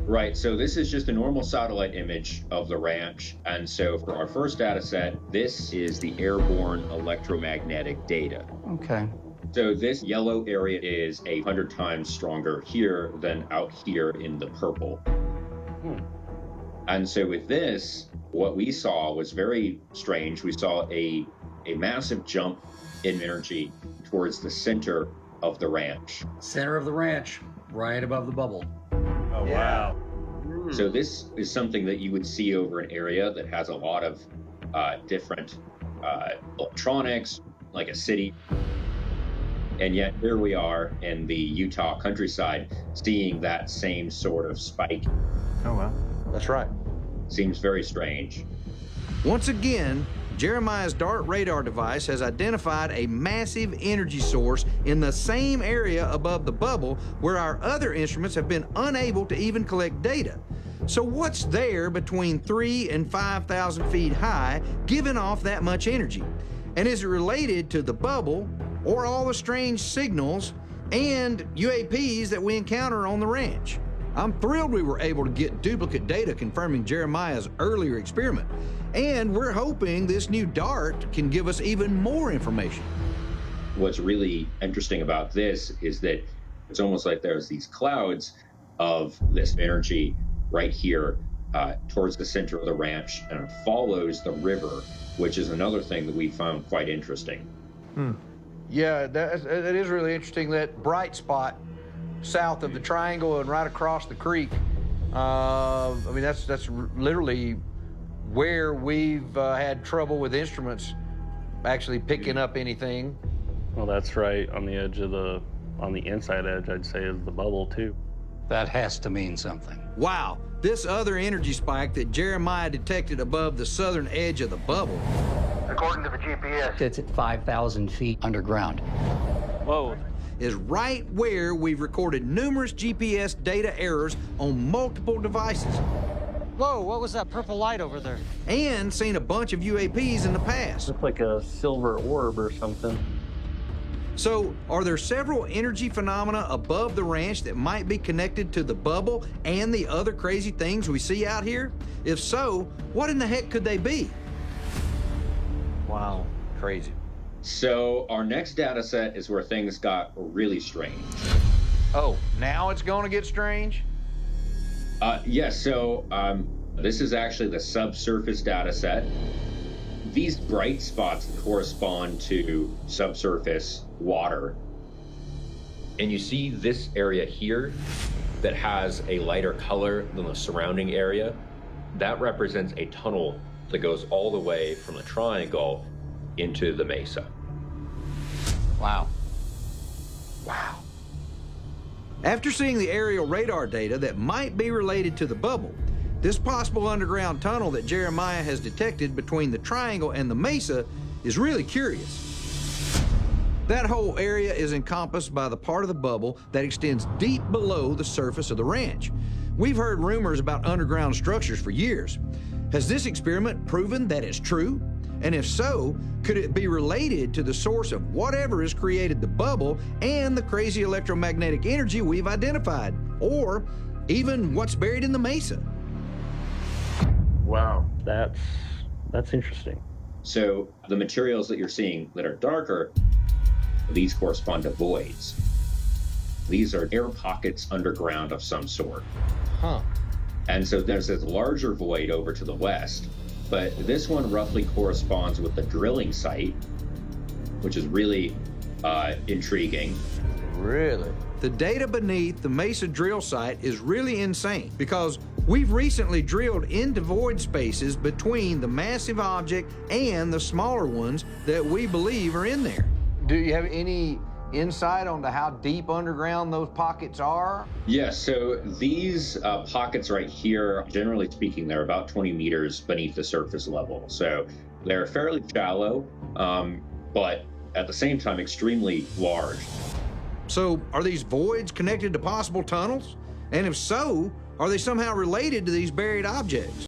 Right, so this is just a normal satellite image of the ranch. And so for our first data set, this is the airborne electromagnetic data. Okay. So this yellow area is 100 times stronger here than out here in the purple. And so with this, what we saw was very strange. We saw a massive jump in energy towards the center of the ranch. Center of the ranch, right above the bubble. Oh, wow. So this is something that you would see over an area that has a lot of different electronics, like a city. And yet here we are in the Utah countryside seeing that same sort of spike. Oh, wow. That's right. Seems very strange. Once again, Jeremiah's DART radar device has identified a massive energy source in the same area above the bubble where our other instruments have been unable to even collect data. So what's there between 3,000 and 5,000 feet high giving off that much energy? And is it related to the bubble or all the strange signals and UAPs that we encounter on the ranch? I'm thrilled we were able to get duplicate data confirming Jeremiah's earlier experiment, and we're hoping this new DART can give us even more information. What's really interesting about this is that it's almost like there's these clouds of this energy right here towards the center of the ranch, and it follows the river, which is another thing that we found quite interesting. Yeah, that is really interesting, that bright spot south of the triangle and right across the creek. I mean, that's literally where we've had trouble with instruments actually picking up anything. Well, that's right on the edge of on the inside edge, I'd say, is the bubble, too. That has to mean something. Wow, this other energy spike that Jeremiah detected above the southern edge of the bubble. According to the GPS, It's at 5,000 feet underground. Whoa. Is right where we've recorded numerous GPS data errors on multiple devices Whoa, what was that purple light over there? and seen a bunch of UAPs in the past. Looks like a silver orb or something. So, are there several energy phenomena above the ranch that might be connected to the bubble and the other crazy things we see out here? If so, what in the heck could they be? Wow. Crazy. So our next data set is where things got really strange. Oh, now it's going to get strange? Yes, so this is actually the subsurface data set. These bright spots correspond to subsurface water. And you see this area here that has a lighter color than the surrounding area. That represents a tunnel that goes all the way from the triangle into the mesa. Wow. Wow. After seeing the aerial radar data that might be related to the bubble, this possible underground tunnel that Jeremiah has detected between the triangle and the mesa is really curious. That whole area is encompassed by the part of the bubble that extends deep below the surface of the ranch. We've heard rumors about underground structures for years. Has this experiment proven that it's true? And if so, could it be related to the source of whatever has created the bubble and the crazy electromagnetic energy we've identified? Or even what's buried in the mesa? Wow, that's interesting. So the materials that you're seeing that are darker, these correspond to voids. These are air pockets underground of some sort. Huh. And so there's this larger void over to the west, but this one roughly corresponds with the drilling site, which is really intriguing. Really? The data beneath the Mesa drill site is really insane because we've recently drilled into void spaces between the massive object and the smaller ones that we believe are in there. Do you have any insight onto how deep underground those pockets are? Yes, so these pockets right here, generally speaking, they're about 20 meters beneath the surface level. So they're fairly shallow, but at the same time, extremely large. So are these voids connected to possible tunnels? And if so, are they somehow related to these buried objects?